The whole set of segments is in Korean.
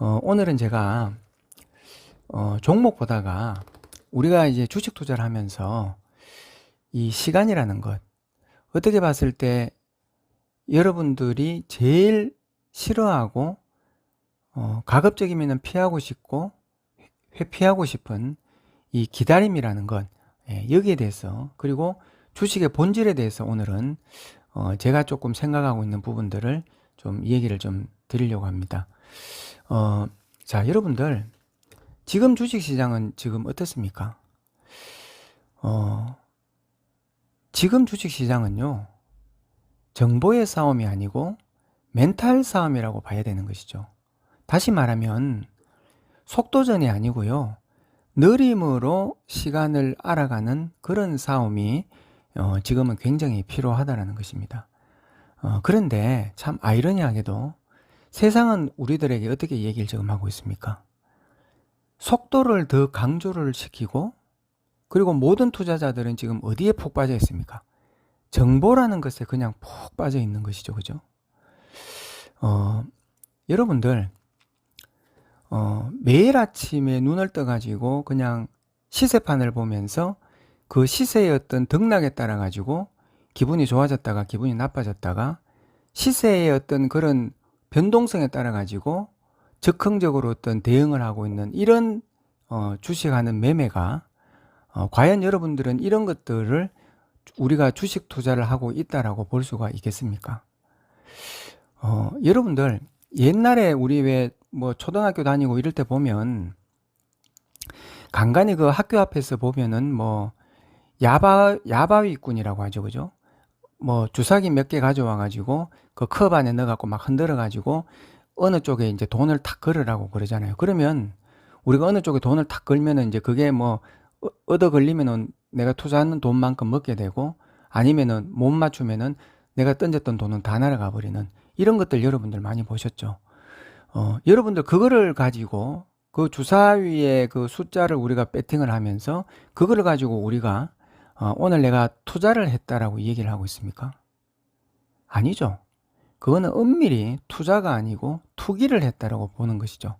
오늘은 제가 종목 보다가 우리가 이제 주식 투자를 하면서 이 시간이라는 것, 어떻게 봤을 때 여러분들이 제일 싫어하고 가급적이면 피하고 싶고 회피하고 싶은 이 기다림이라는 것, 여기에 대해서, 그리고 주식의 본질에 대해서 오늘은 제가 조금 생각하고 있는 부분들을 좀 얘기를 좀 드리려고 합니다. 자, 여러분들 지금 주식시장은 지금 어떻습니까? 지금 주식시장은요, 정보의 싸움이 아니고 멘탈 싸움이라고 봐야 되는 것이죠. 다시 말하면 속도전이 아니고요, 느림으로 시간을 알아가는 그런 싸움이 지금은 굉장히 필요하다는 것입니다. 그런데 참 아이러니하게도 세상은 우리들에게 어떻게 얘기를 지금 하고 있습니까? 속도를 더 강조를 시키고, 그리고 모든 투자자들은 지금 어디에 푹 빠져 있습니까? 정보라는 것에 그냥 푹 빠져 있는 것이죠. 그죠? 여러분들 매일 아침에 눈을 떠가지고 그냥 시세판을 보면서 그 시세의 어떤 등락에 따라 가지고 기분이 좋아졌다가 기분이 나빠졌다가 시세의 어떤 그런 변동성에 따라 가지고 즉흥적으로 어떤 대응을 하고 있는 이런 주식하는 매매가 과연 여러분들은 이런 것들을 우리가 주식 투자를 하고 있다라고 볼 수가 있겠습니까? 여러분들 옛날에 우리 왜 뭐 초등학교 다니고 이럴 때 보면 간간히 그 학교 앞에서 보면은 뭐 야바위꾼이라고 하죠. 그죠? 뭐 주사기 몇 개 가져와 가지고 그 컵 안에 넣어 갖고 막 흔들어 가지고 어느 쪽에 이제 돈을 탁 걸으라고 그러잖아요. 그러면 우리가 어느 쪽에 돈을 탁 걸면은 이제 그게 뭐 얻어 걸리면은 내가 투자하는 돈만큼 먹게 되고, 아니면은 못 맞추면은 내가 던졌던 돈은 다 날아가 버리는 이런 것들 여러분들 많이 보셨죠? 여러분들 그거를 가지고 그 주사위의 그 숫자를 우리가 배팅을 하면서 그거를 가지고 우리가 오늘 내가 투자를 했다라고 얘기를 하고 있습니까? 아니죠. 그거는 엄밀히 투자가 아니고 투기를 했다라고 보는 것이죠.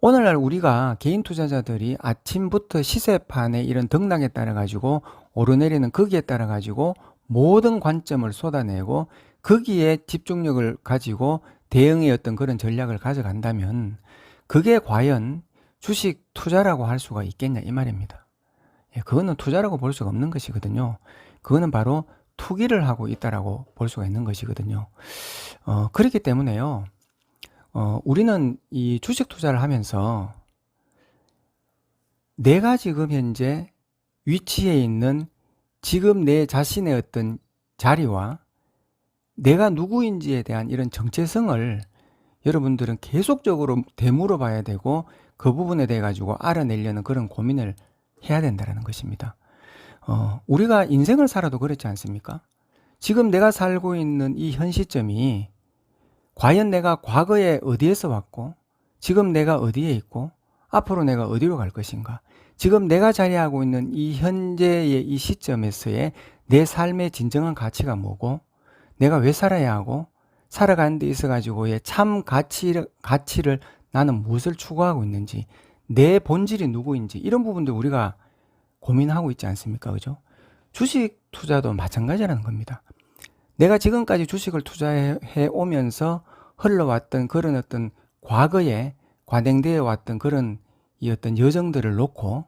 오늘날 우리가 개인 투자자들이 아침부터 시세판에 이런 등락에 따라 가지고 오르내리는 거기에 따라 가지고 모든 관점을 쏟아내고 거기에 집중력을 가지고 대응의 어떤 그런 전략을 가져간다면 그게 과연 주식 투자라고 할 수가 있겠냐 이 말입니다. 그거는 투자라고 볼 수가 없는 것이거든요. 그거는 바로 투기를 하고 있다라고 볼 수가 있는 것이거든요. 그렇기 때문에요. 우리는 이 주식 투자를 하면서 내가 지금 현재 위치에 있는 지금 내 자신의 어떤 자리와 내가 누구인지에 대한 이런 정체성을 여러분들은 계속적으로 되물어 봐야 되고 그 부분에 대해 가지고 알아내려는 그런 고민을 해야 된다는 것입니다. 우리가 인생을 살아도 그렇지 않습니까? 지금 내가 살고 있는 이 현 시점이 과연 내가 과거에 어디에서 왔고 지금 내가 어디에 있고 앞으로 내가 어디로 갈 것인가, 지금 내가 자리하고 있는 이 현재의 이 시점에서의 내 삶의 진정한 가치가 뭐고 내가 왜 살아야 하고 살아가는 데 있어 가지고의 참 가치를 나는 무엇을 추구하고 있는지, 내 본질이 누구인지 이런 부분들 우리가 고민하고 있지 않습니까? 그죠? 주식 투자도 마찬가지라는 겁니다. 내가 지금까지 주식을 투자해 오면서 흘러왔던 그런 어떤 과거에 관행되어 왔던 그런 이 어떤 여정들을 놓고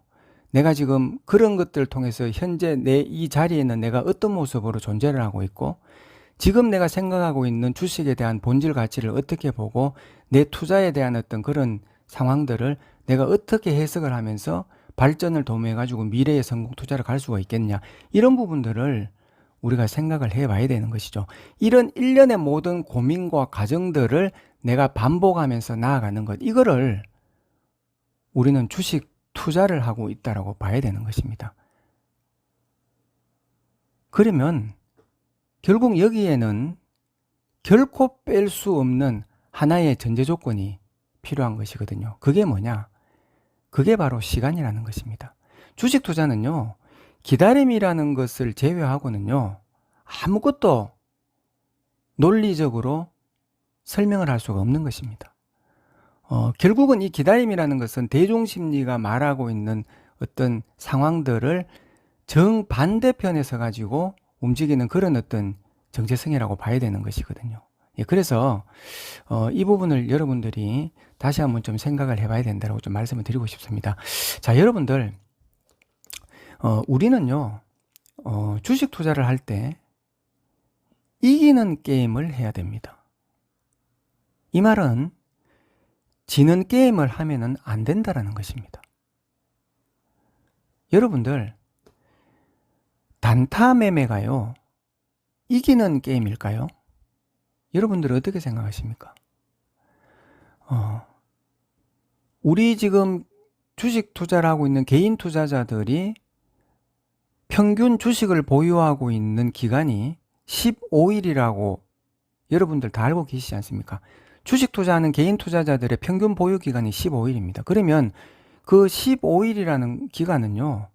내가 지금 그런 것들을 통해서 현재 내 이 자리에는 내가 어떤 모습으로 존재를 하고 있고 지금 내가 생각하고 있는 주식에 대한 본질 가치를 어떻게 보고 내 투자에 대한 어떤 그런 상황들을 내가 어떻게 해석을 하면서 발전을 도모해 가지고 미래의 성공 투자를 갈 수가 있겠냐, 이런 부분들을 우리가 생각을 해 봐야 되는 것이죠. 이런 일련의 모든 고민과 과정들을 내가 반복하면서 나아가는 것, 이거를 우리는 주식 투자를 하고 있다라고 봐야 되는 것입니다. 그러면 결국 여기에는 결코 뺄 수 없는 하나의 전제 조건이 필요한 것이거든요. 그게 뭐냐? 그게 바로 시간이라는 것입니다. 주식 투자는요, 기다림이라는 것을 제외하고는요, 아무것도 논리적으로 설명을 할 수가 없는 것입니다. 결국은 이 기다림이라는 것은 대중심리가 말하고 있는 어떤 상황들을 정반대편에서 가지고 움직이는 그런 어떤 정체성이라고 봐야 되는 것이거든요. 예, 그래서 이 부분을 여러분들이 다시 한번 좀 생각을 해봐야 된다고 좀 말씀을 드리고 싶습니다. 자, 여러분들 우리는요 주식 투자를 할 때 이기는 게임을 해야 됩니다. 이 말은 지는 게임을 하면은 안 된다라는 것입니다. 여러분들 단타 매매가요 이기는 게임일까요? 여러분들 어떻게 생각하십니까? 우리 지금 주식 투자를 하고 있는 개인 투자자들이 평균 주식을 보유하고 있는 기간이 15일이라고 여러분들 다 알고 계시지 않습니까? 주식 투자하는 개인 투자자들의 평균 보유 기간이 15일입니다. 그러면 그 15일이라는 기간은요,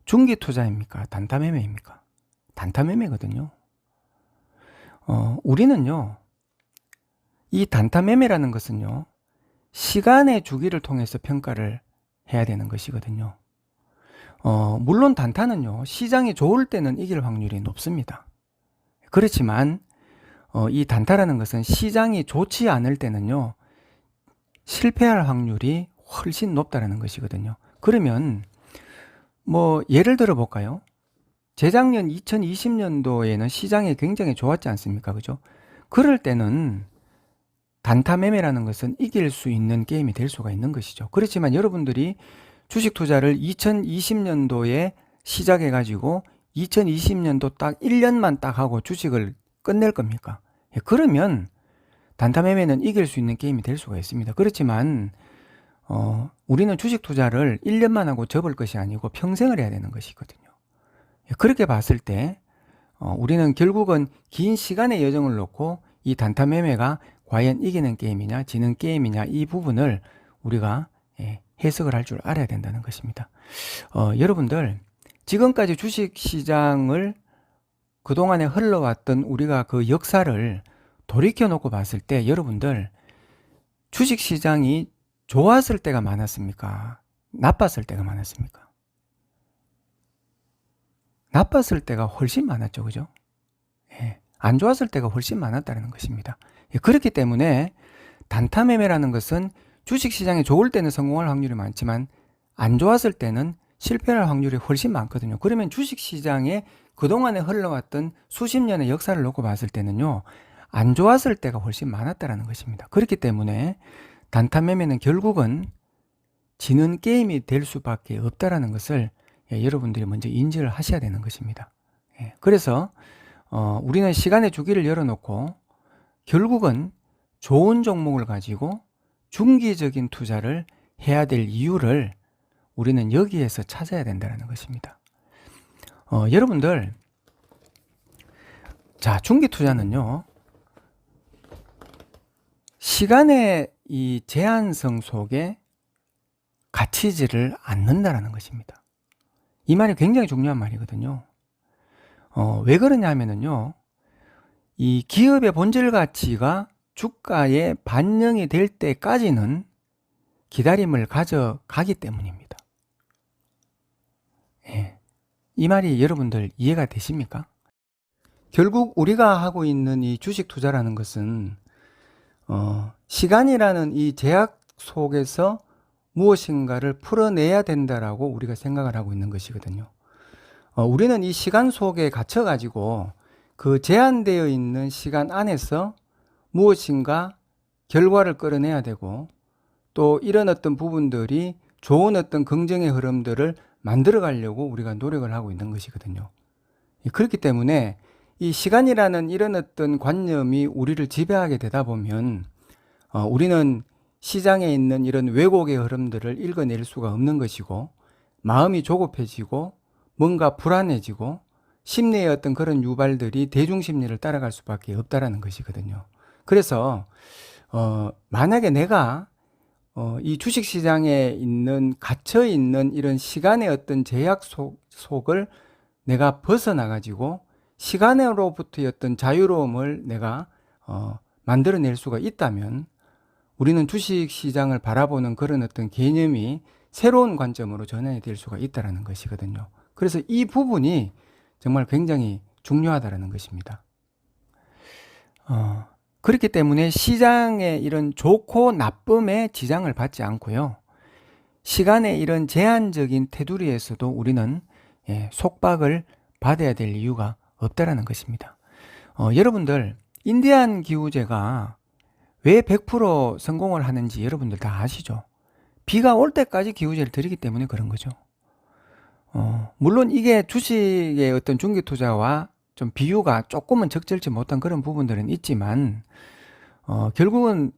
중기 투자입니까? 단타 매매입니까? 단타 매매거든요. 우리는요, 이 단타 매매라는 것은요, 시간의 주기를 통해서 평가를 해야 되는 것이거든요. 물론 단타는요, 시장이 좋을 때는 이길 확률이 높습니다. 그렇지만, 이 단타라는 것은 시장이 좋지 않을 때는요, 실패할 확률이 훨씬 높다는 것이거든요. 그러면, 예를 들어 볼까요? 재작년 2020년도에는 시장이 굉장히 좋았지 않습니까? 그죠? 그럴 때는 단타 매매라는 것은 이길 수 있는 게임이 될 수가 있는 것이죠. 그렇지만 여러분들이 주식 투자를 2020년도에 시작해 가지고 2020년도 딱 1년만 딱 하고 주식을 끝낼 겁니까? 예, 그러면 단타 매매는 이길 수 있는 게임이 될 수가 있습니다. 그렇지만 우리는 주식 투자를 1년만 하고 접을 것이 아니고 평생을 해야 되는 것이거든요. 예, 그렇게 봤을 때 우리는 결국은 긴 시간의 여정을 놓고 이 단타 매매가 과연 이기는 게임이냐 지는 게임이냐 이 부분을 우리가 해석을 할 줄 알아야 된다는 것입니다. 여러분들 지금까지 주식시장을 그동안에 흘러왔던 우리가 그 역사를 돌이켜 놓고 봤을 때 여러분들 주식시장이 좋았을 때가 많았습니까? 나빴을 때가 많았습니까? 나빴을 때가 훨씬 많았죠. 그죠? 예, 안 좋았을 때가 훨씬 많았다는 것입니다. 예, 그렇기 때문에 단타 매매라는 것은 주식시장이 좋을 때는 성공할 확률이 많지만 안 좋았을 때는 실패할 확률이 훨씬 많거든요. 그러면 주식시장에 그동안에 흘러왔던 수십 년의 역사를 놓고 봤을 때는요, 안 좋았을 때가 훨씬 많았다는 것입니다. 그렇기 때문에 단타 매매는 결국은 지는 게임이 될 수밖에 없다는 것을 여러분들이 먼저 인지를 하셔야 되는 것입니다. 그래서 우리는 시간의 주기를 열어놓고 결국은 좋은 종목을 가지고 중기적인 투자를 해야 될 이유를 우리는 여기에서 찾아야 된다는 것입니다. 여러분들, 자, 중기 투자는요, 시간의 이 제한성 속에 갇히지를 않는다라는 것입니다. 이 말이 굉장히 중요한 말이거든요. 왜 그러냐 하면은요, 이 기업의 본질 가치가 주가에 반영이 될 때까지는 기다림을 가져가기 때문입니다. 예. 이 말이 여러분들 이해가 되십니까? 결국 우리가 하고 있는 이 주식 투자라는 것은 시간이라는 이 제약 속에서 무엇인가를 풀어내야 된다라고 우리가 생각을 하고 있는 것이거든요. 우리는 이 시간 속에 갇혀가지고 그 제한되어 있는 시간 안에서 무엇인가 결과를 끌어내야 되고 또 이런 어떤 부분들이 좋은 어떤 긍정의 흐름들을 만들어 가려고 우리가 노력을 하고 있는 것이거든요. 그렇기 때문에 이 시간이라는 이런 어떤 관념이 우리를 지배하게 되다 보면 우리는 시장에 있는 이런 왜곡의 흐름들을 읽어낼 수가 없는 것이고 마음이 조급해지고 뭔가 불안해지고 심리의 어떤 그런 유발들이 대중심리를 따라갈 수밖에 없다라는 것이거든요. 그래서 만약에 내가 이 주식시장에 있는 갇혀있는 이런 시간의 어떤 제약 속을 내가 벗어나가지고 시간으로부터의 어떤 자유로움을 내가 만들어낼 수가 있다면 우리는 주식 시장을 바라보는 그런 어떤 개념이 새로운 관점으로 전환이 될 수가 있다는 것이거든요. 그래서 이 부분이 정말 굉장히 중요하다는 것입니다. 그렇기 때문에 시장의 이런 좋고 나쁨에 지장을 받지 않고요. 시간의 이런 제한적인 테두리에서도 우리는 속박을 받아야 될 이유가 없다라는 것입니다. 여러분들 인디안 기후제가 왜 100% 성공을 하는지 여러분들 다 아시죠? 비가 올 때까지 기후제를 드리기 때문에 그런 거죠. 물론 이게 주식의 어떤 중기 투자와 좀 비유가 조금은 적절치 못한 그런 부분들은 있지만 결국은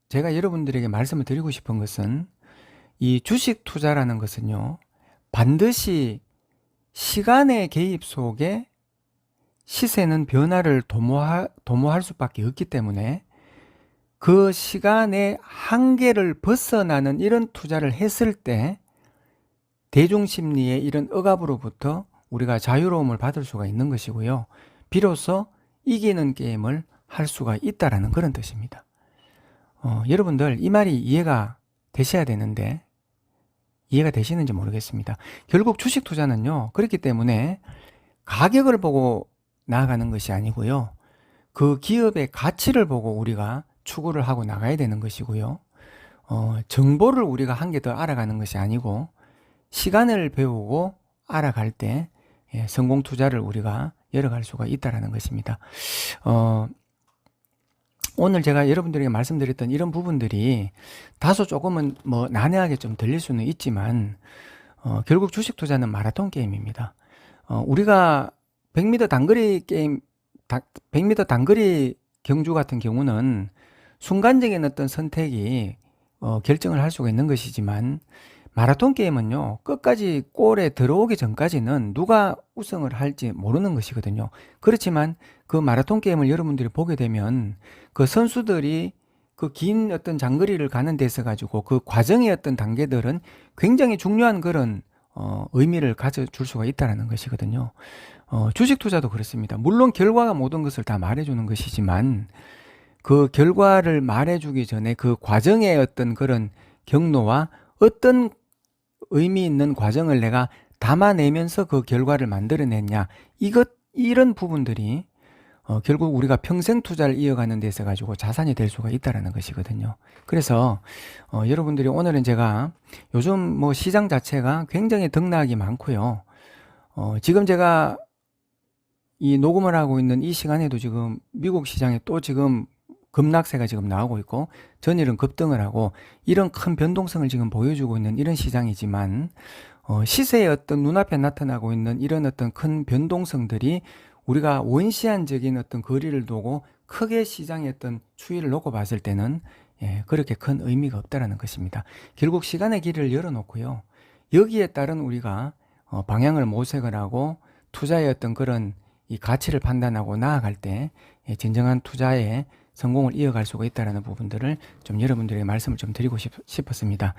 제가 여러분들에게 말씀을 드리고 싶은 것은 이 주식 투자라는 것은요, 반드시 시간의 개입 속에 시세는 변화를 도모할 수밖에 없기 때문에 그 시간의 한계를 벗어나는 이런 투자를 했을 때 대중심리의 이런 억압으로부터 우리가 자유로움을 받을 수가 있는 것이고요. 비로소 이기는 게임을 할 수가 있다라는 그런 뜻입니다. 여러분들 이 말이 이해가 되셔야 되는데 이해가 되시는지 모르겠습니다. 결국 주식 투자는요, 그렇기 때문에 가격을 보고 나아가는 것이 아니고요. 그 기업의 가치를 보고 우리가 추구를 하고 나가야 되는 것이고요. 정보를 우리가 한 개 더 알아가는 것이 아니고 시간을 배우고 알아갈 때 성공 투자를 우리가 열어갈 수가 있다는 것입니다. 오늘 제가 여러분들에게 말씀드렸던 이런 부분들이 다소 조금은 뭐 난해하게 좀 들릴 수는 있지만 결국 주식 투자는 마라톤 게임입니다. 우리가 100m 단거리 게임, 100m 단거리 경주 같은 경우는 순간적인 어떤 선택이 결정을 할 수가 있는 것이지만 마라톤 게임은요, 끝까지 골에 들어오기 전까지는 누가 우승을 할지 모르는 것이거든요. 그렇지만 그 마라톤 게임을 여러분들이 보게 되면 그 선수들이 그 긴 어떤 장거리를 가는 데서 가지고 그 과정의 어떤 단계들은 굉장히 중요한 그런 의미를 가져줄 수가 있다는 것이거든요. 주식 투자도 그렇습니다. 물론 결과가 모든 것을 다 말해주는 것이지만 그 결과를 말해주기 전에 그 과정의 어떤 그런 경로와 어떤 의미 있는 과정을 내가 담아내면서 그 결과를 만들어냈냐, 이런 부분들이 결국 우리가 평생 투자를 이어가는 데서 가지고 자산이 될 수가 있다는 것이거든요. 그래서 여러분들이 오늘은 제가 요즘 뭐 시장 자체가 굉장히 등락이 많고요. 지금 제가 이 녹음을 하고 있는 이 시간에도 지금 미국 시장에 또 지금 급락세가 지금 나오고 있고 전일은 급등을 하고 이런 큰 변동성을 지금 보여주고 있는 이런 시장이지만 시세의 어떤 눈앞에 나타나고 있는 이런 어떤 큰 변동성들이 우리가 원시한적인 어떤 거리를 두고 크게 시장의 어떤 추이를 놓고 봤을 때는 그렇게 큰 의미가 없다라는 것입니다. 결국 시간의 길을 열어놓고요. 여기에 따른 우리가 방향을 모색을 하고 투자의 어떤 그런 이 가치를 판단하고 나아갈 때 진정한 투자에 성공을 이어갈 수가 있다는 부분들을 좀 여러분들에게 말씀을 좀 드리고 싶었습니다.